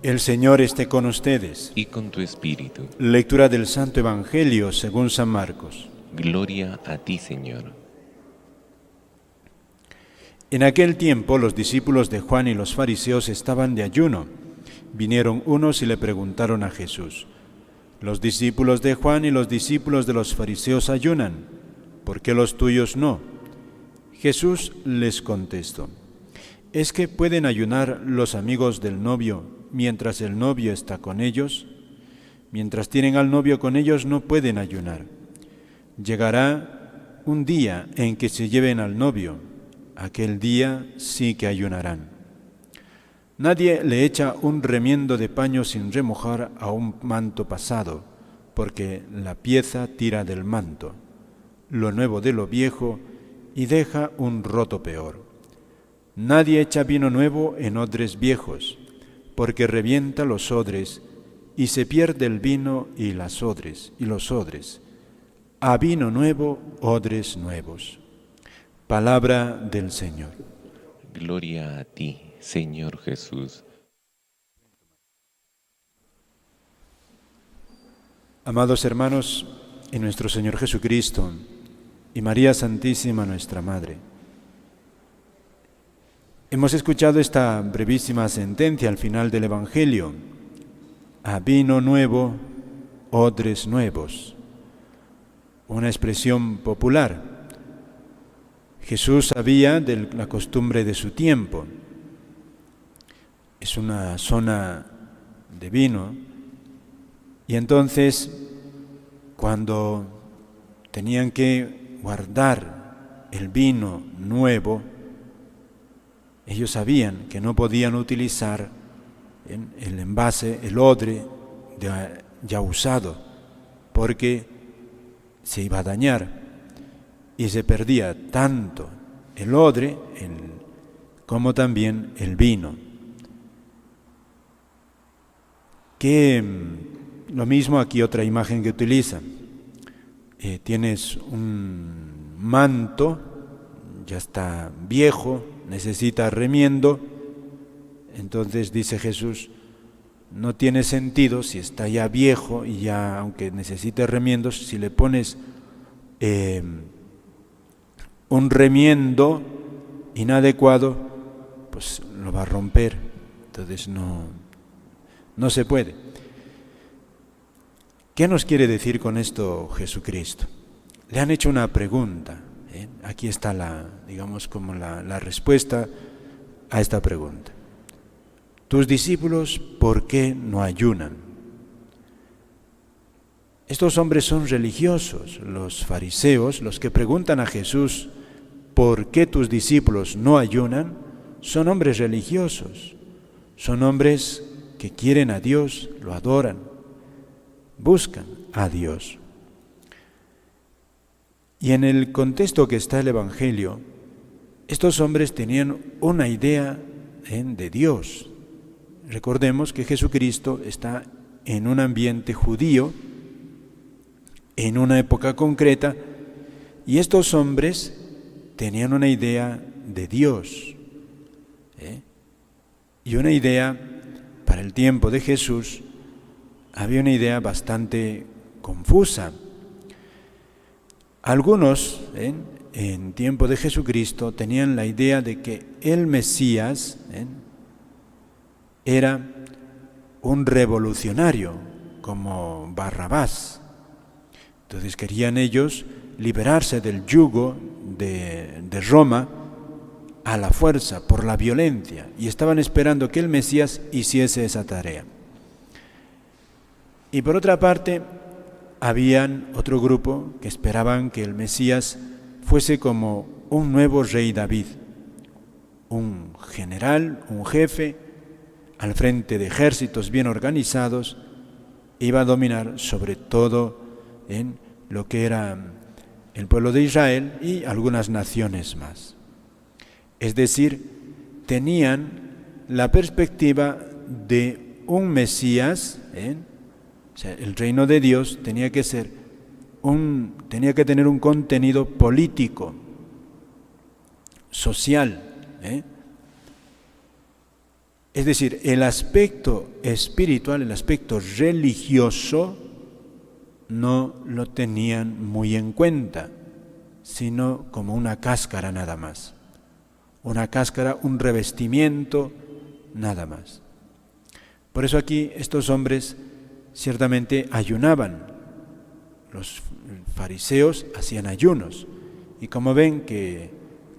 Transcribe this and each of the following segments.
El Señor esté con ustedes. Y con tu espíritu. Lectura del Santo Evangelio según San Marcos. Gloria a ti, Señor. En aquel tiempo los discípulos de Juan y los fariseos estaban de ayuno. Vinieron unos y le preguntaron a Jesús: los discípulos de Juan y los discípulos de los fariseos ayunan, ¿por qué los tuyos no? Jesús les contestó: ¿es que pueden ayunar los amigos del novio mientras el novio está con ellos? Mientras tienen al novio con ellos no pueden ayunar. Llegará un día en que se lleven al novio, aquel día sí que ayunarán. Nadie le echa un remiendo de paño sin remojar a un manto pasado, porque la pieza tira del manto, lo nuevo de lo viejo, y deja un roto peor. Nadie echa vino nuevo en odres viejos, porque revienta los odres, y se pierde el vino y los odres. A vino nuevo, odres nuevos. Palabra del Señor. Gloria a ti, Señor Jesús. Amados hermanos, en nuestro Señor Jesucristo y María Santísima, nuestra Madre, hemos escuchado esta brevísima sentencia al final del Evangelio: a vino nuevo, odres nuevos. Una expresión popular. Jesús sabía de la costumbre de su tiempo. Es una zona de vino, y entonces, cuando tenían que guardar el vino nuevo, ellos sabían que no podían utilizar el envase, el odre ya usado, porque se iba a dañar y se perdía tanto el odre como también el vino. Lo mismo aquí, otra imagen que utiliza. Tienes un manto, ya está viejo, necesita remiendo. Entonces dice Jesús: no tiene sentido, si está ya viejo y ya, aunque necesite remiendos, si le pones un remiendo inadecuado, pues lo va a romper. Entonces no se puede. ¿Qué nos quiere decir con esto Jesucristo? Le han hecho una pregunta. Aquí está la respuesta a esta pregunta. Tus discípulos, ¿por qué no ayunan? Estos hombres son religiosos, los fariseos, los que preguntan a Jesús: ¿por qué tus discípulos no ayunan? Son hombres religiosos, son hombres que quieren a Dios, lo adoran, buscan a Dios. Y en el contexto que está el Evangelio, estos hombres tenían una idea de Dios. Recordemos que Jesucristo está en un ambiente judío, en una época concreta, y estos hombres tenían una idea de Dios. Y una idea, para el tiempo de Jesús, había una idea bastante confusa. Algunos, en tiempo de Jesucristo, tenían la idea de que el Mesías era un revolucionario, como Barrabás. Entonces querían ellos liberarse del yugo de Roma a la fuerza, por la violencia, y estaban esperando que el Mesías hiciese esa tarea. Y por otra parte, habían otro grupo que esperaban que el Mesías fuese como un nuevo rey David, un general, un jefe, al frente de ejércitos bien organizados, iba a dominar sobre todo en lo que era el pueblo de Israel y algunas naciones más. Es decir, tenían la perspectiva de un Mesías, o sea, el reino de Dios tenía que tener un contenido político, social, Es decir, el aspecto espiritual, el aspecto religioso, no lo tenían muy en cuenta, sino como una cáscara nada más. Una cáscara, un revestimiento, nada más. Por eso aquí estos hombres ciertamente ayunaban. Los fariseos hacían ayunos. Y como ven que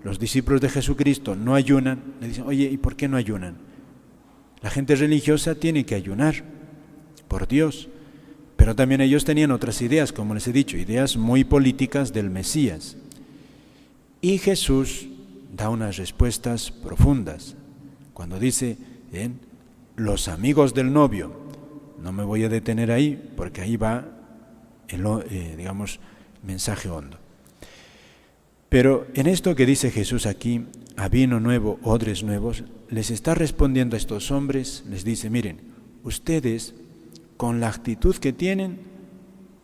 los discípulos de Jesucristo no ayunan, le dicen, oye, ¿y por qué no ayunan? La gente religiosa tiene que ayunar por Dios. Pero también ellos tenían otras ideas, como les he dicho, ideas muy políticas del Mesías. Y Jesús da unas respuestas profundas. Cuando dice, los amigos del novio, no me voy a detener ahí, porque ahí va el mensaje hondo. Pero en esto que dice Jesús aquí, a vino nuevo, odres nuevos, les está respondiendo a estos hombres, les dice, miren, ustedes, con la actitud que tienen,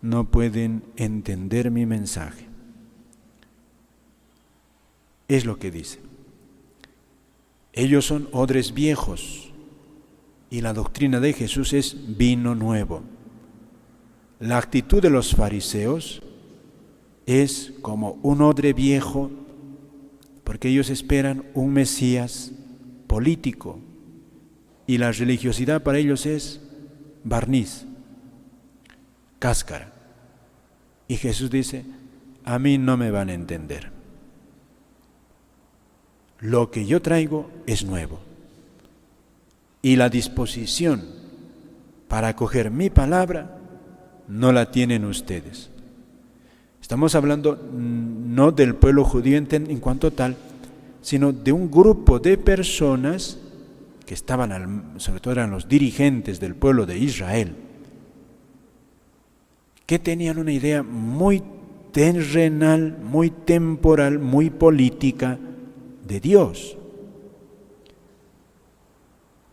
no pueden entender mi mensaje. Es lo que dice. Ellos son odres viejos y la doctrina de Jesús es vino nuevo. La actitud de los fariseos es como un odre viejo, porque ellos esperan un Mesías político y la religiosidad para ellos es barniz, cáscara. Y Jesús dice, a mí no me van a entender. Lo que yo traigo es nuevo. Y la disposición para acoger mi palabra no la tienen ustedes. Estamos hablando no del pueblo judío en cuanto tal, sino de un grupo de personas que estaban, sobre todo eran los dirigentes del pueblo de Israel, que tenían una idea muy terrenal, muy temporal, muy política de Dios.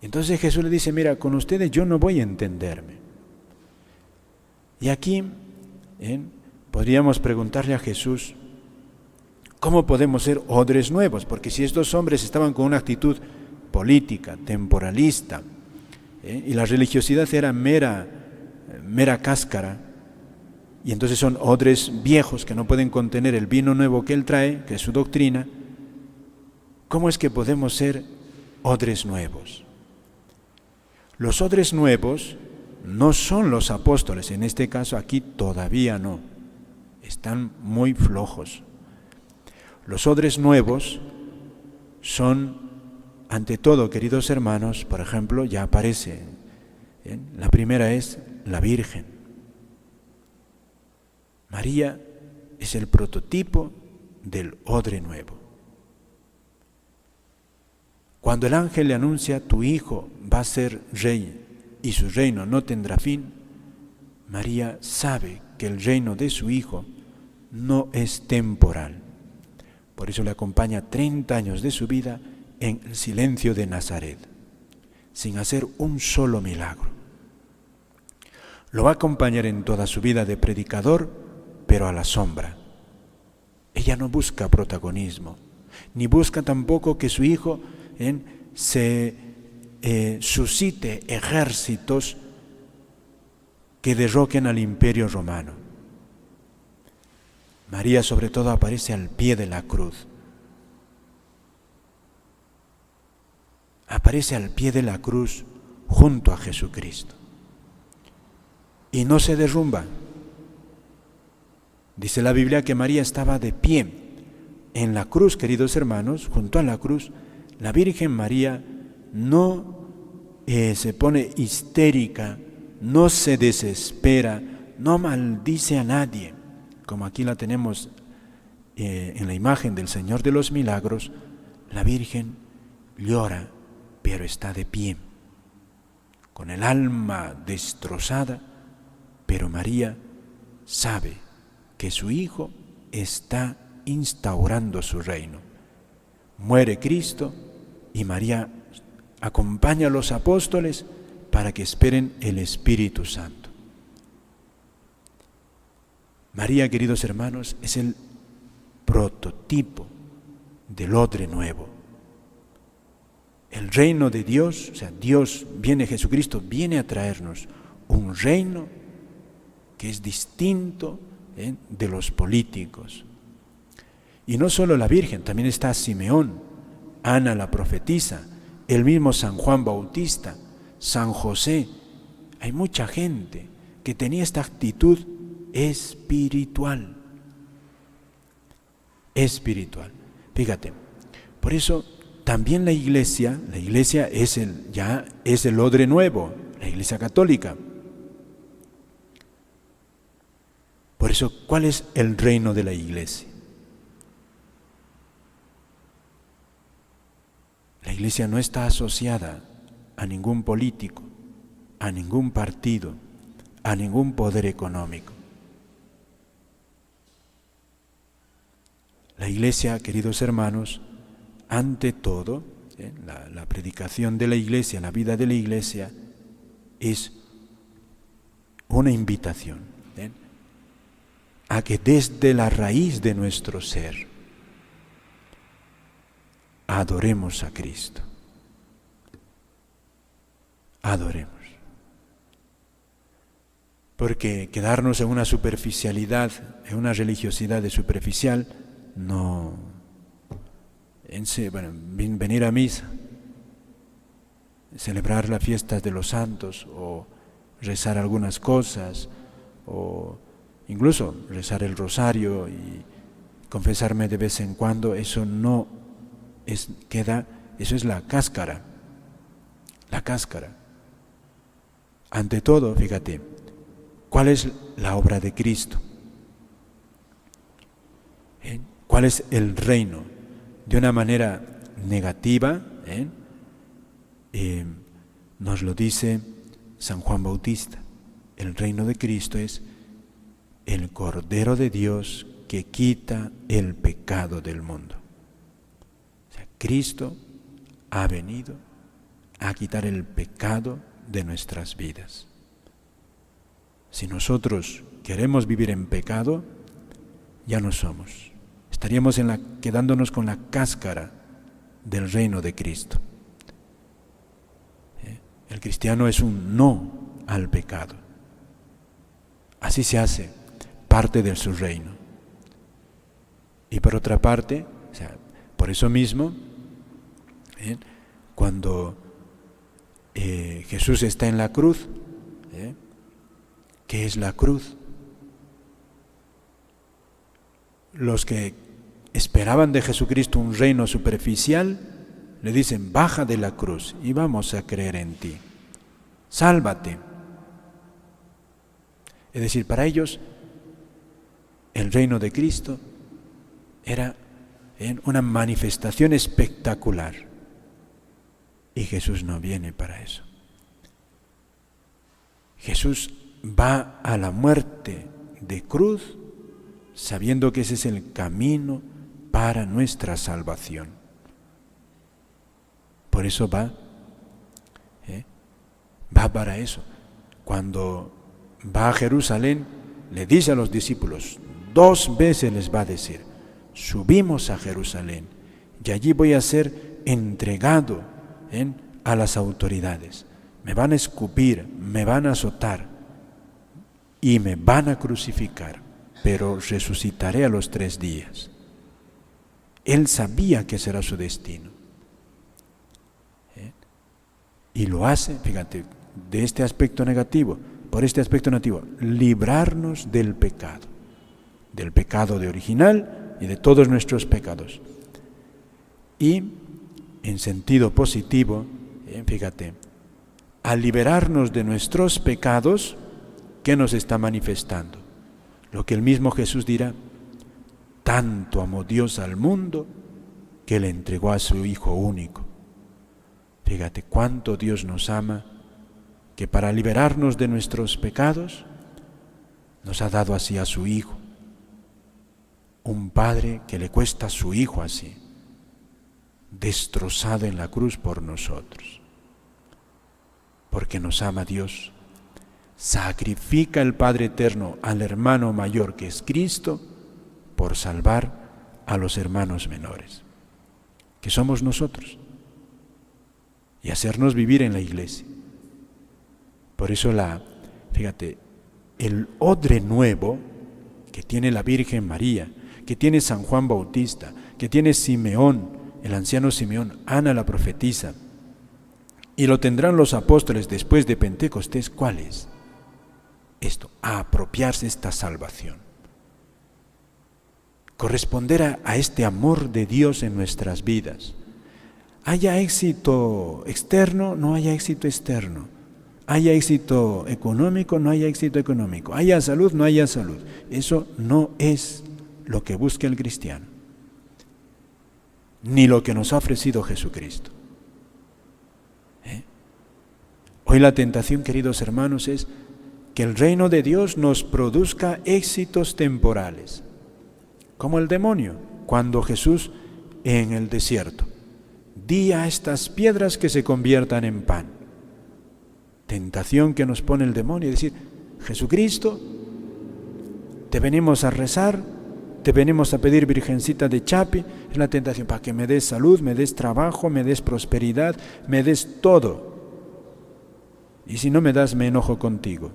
Entonces Jesús le dice, mira, con ustedes yo no voy a entenderme. Y aquí podríamos preguntarle a Jesús, ¿cómo podemos ser odres nuevos? Porque si estos hombres estaban con una actitud política, temporalista, y la religiosidad era mera cáscara, y entonces son odres viejos que no pueden contener el vino nuevo que Él trae, que es su doctrina, ¿cómo es que podemos ser odres nuevos? Los odres nuevos no son los apóstoles, en este caso aquí todavía no, están muy flojos. Los odres nuevos son, ante todo, queridos hermanos, por ejemplo, ya aparece, la primera es la Virgen. María es el prototipo del odre nuevo. Cuando el ángel le anuncia, tu hijo va a ser rey y su reino no tendrá fin, María sabe que el reino de su hijo no es temporal. Por eso le acompaña 30 años de su vida en el silencio de Nazaret, sin hacer un solo milagro. Lo va a acompañar en toda su vida de predicador, pero a la sombra. Ella no busca protagonismo, ni busca tampoco que su hijo se suscite ejércitos que derroquen al Imperio Romano. María sobre todo aparece al pie de la cruz. Aparece al pie de la cruz junto a Jesucristo. Y no se derrumba. Dice la Biblia que María estaba de pie en la cruz, queridos hermanos, junto a la cruz. La Virgen María no se pone histérica, no se desespera, no maldice a nadie, como aquí la tenemos en la imagen del Señor de los Milagros. La Virgen llora, pero está de pie, con el alma destrozada, pero María sabe que su Hijo está instaurando su reino. Muere Cristo y María acompaña a los apóstoles para que esperen el Espíritu Santo. María, queridos hermanos, es el prototipo del odre nuevo. El reino de Dios, o sea, Jesucristo viene a traernos un reino que es distinto de los políticos. Y no solo la Virgen, también está Simeón, Ana la profetisa, el mismo San Juan Bautista, San José. Hay mucha gente que tenía esta actitud espiritual. Fíjate, por eso también la iglesia es el odre nuevo, la iglesia católica. Por eso, ¿cuál es el reino de la iglesia? La iglesia no está asociada a ningún político, a ningún partido, a ningún poder económico. La iglesia, queridos hermanos, ante todo, la predicación de la iglesia, la vida de la iglesia, es una invitación a que desde la raíz de nuestro ser adoremos a Cristo. Adoremos. Porque quedarnos en una superficialidad, en una religiosidad superficial, no. Venir a misa, celebrar las fiestas de los santos, o rezar algunas cosas, o incluso rezar el rosario y confesarme de vez en cuando, eso no es, eso es la cáscara. La cáscara. Ante todo, fíjate, ¿cuál es la obra de Cristo? ¿Cuál es el reino? De una manera negativa, nos lo dice San Juan Bautista. El reino de Cristo es el Cordero de Dios que quita el pecado del mundo. O sea, Cristo ha venido a quitar el pecado de nuestras vidas. Si nosotros queremos vivir en pecado, ya no somos. Estaríamos quedándonos con la cáscara del reino de Cristo. El cristiano es un no al pecado. Así se hace parte de su reino. Y por otra parte, o sea, por eso mismo, cuando Jesús está en la cruz, ¿qué es la cruz? Los que esperaban de Jesucristo un reino superficial, le dicen, baja de la cruz y vamos a creer en ti. Sálvate. Es decir, para ellos, el reino de Cristo era una manifestación espectacular. Y Jesús no viene para eso. Jesús va a la muerte de cruz sabiendo que ese es el camino para nuestra salvación. Por eso va para eso. Cuando va a Jerusalén, le dice a los discípulos, 2 veces les va a decir, subimos a Jerusalén y allí voy a ser entregado a las autoridades. Me van a escupir, me van a azotar y me van a crucificar, pero resucitaré a los 3 días. Él sabía que será su destino. Y lo hace, fíjate, de este aspecto negativo, por este aspecto negativo, librarnos del pecado de original y de todos nuestros pecados. Y en sentido positivo, fíjate, al liberarnos de nuestros pecados, ¿qué nos está manifestando? Lo que el mismo Jesús dirá, tanto amó Dios al mundo que le entregó a su Hijo único. Fíjate cuánto Dios nos ama, que para liberarnos de nuestros pecados nos ha dado así a su Hijo. Un padre que le cuesta a su Hijo así, destrozado en la cruz por nosotros. Porque nos ama Dios. Sacrifica el Padre Eterno al hermano mayor que es Cristo por salvar a los hermanos menores, que somos nosotros. y hacernos vivir en la iglesia. Por eso fíjate, el odre nuevo que tiene la Virgen María, que tiene San Juan Bautista, que tiene Simeón, el anciano Simeón, Ana la profetisa, y lo tendrán los apóstoles después de Pentecostés, ¿cuál es? Esto, a apropiarse esta salvación. Corresponder a este amor de Dios en nuestras vidas. Haya éxito externo, no haya éxito externo. Haya éxito económico, no haya éxito económico. Haya salud, no haya salud. Eso no es lo que busca el cristiano, ni lo que nos ha ofrecido Jesucristo. Hoy la tentación, queridos hermanos, es que el reino de Dios nos produzca éxitos temporales, como el demonio, cuando Jesús en el desierto, di a estas piedras que se conviertan en pan. Tentación que nos pone el demonio, es decir, Jesucristo, te venimos a rezar, te venimos a pedir Virgencita de Chapi, es la tentación para que me des salud, me des trabajo, me des prosperidad, me des todo. Y si no me das, me enojo contigo.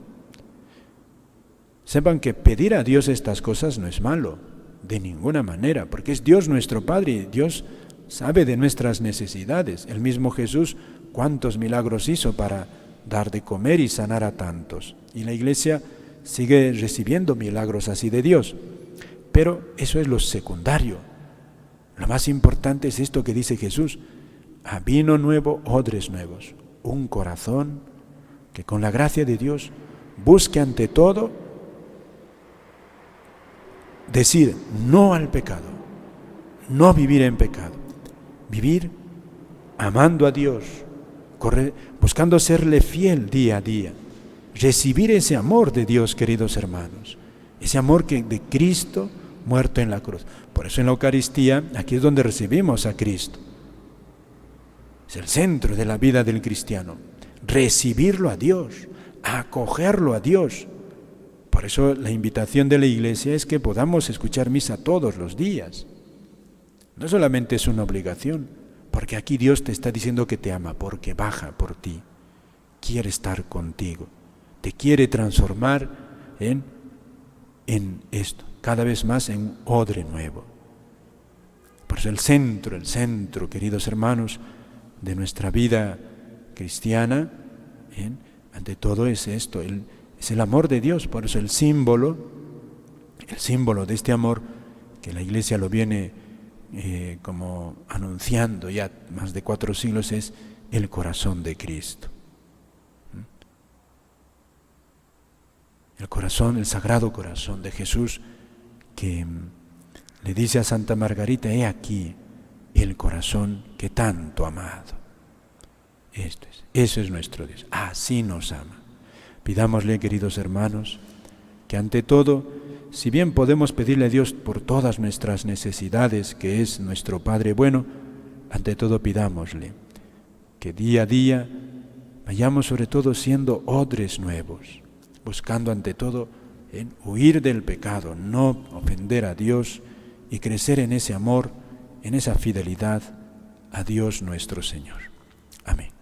Sepan que pedir a Dios estas cosas no es malo, de ninguna manera, porque es Dios nuestro Padre y Dios sabe de nuestras necesidades. El mismo Jesús, cuántos milagros hizo para dar de comer y sanar a tantos. Y la Iglesia sigue recibiendo milagros así de Dios. Pero eso es lo secundario. Lo más importante es esto que dice Jesús: a vino nuevo, odres nuevos. Un corazón que con la gracia de Dios busque ante todo decir no al pecado, no vivir en pecado, vivir amando a Dios, buscando serle fiel día a día, recibir ese amor de Dios, queridos hermanos, ese amor de Cristo muerto en la cruz. Por eso en la Eucaristía, aquí es donde recibimos a Cristo. Es el centro de la vida del cristiano. Recibirlo a Dios, acogerlo a Dios. Por eso la invitación de la Iglesia es que podamos escuchar misa todos los días. No solamente es una obligación, porque aquí Dios te está diciendo que te ama, porque baja por ti, quiere estar contigo, te quiere transformar en esto, cada vez más en un odre nuevo. Por eso el centro, queridos hermanos, de nuestra vida cristiana, ante todo es esto, es el amor de Dios. Por eso el símbolo de este amor, que la Iglesia lo viene como anunciando ya más de 4 siglos, es el corazón de Cristo. El corazón, el sagrado corazón de Jesús, que le dice a Santa Margarita: he aquí el corazón que tanto ha amado. Eso es nuestro Dios, así nos ama. Pidámosle, queridos hermanos, que ante todo, si bien podemos pedirle a Dios por todas nuestras necesidades, que es nuestro Padre bueno, ante todo pidámosle que día a día vayamos sobre todo siendo odres nuevos, buscando ante todo en huir del pecado, no ofender a Dios y crecer en ese amor, en esa fidelidad a Dios nuestro Señor. Amén.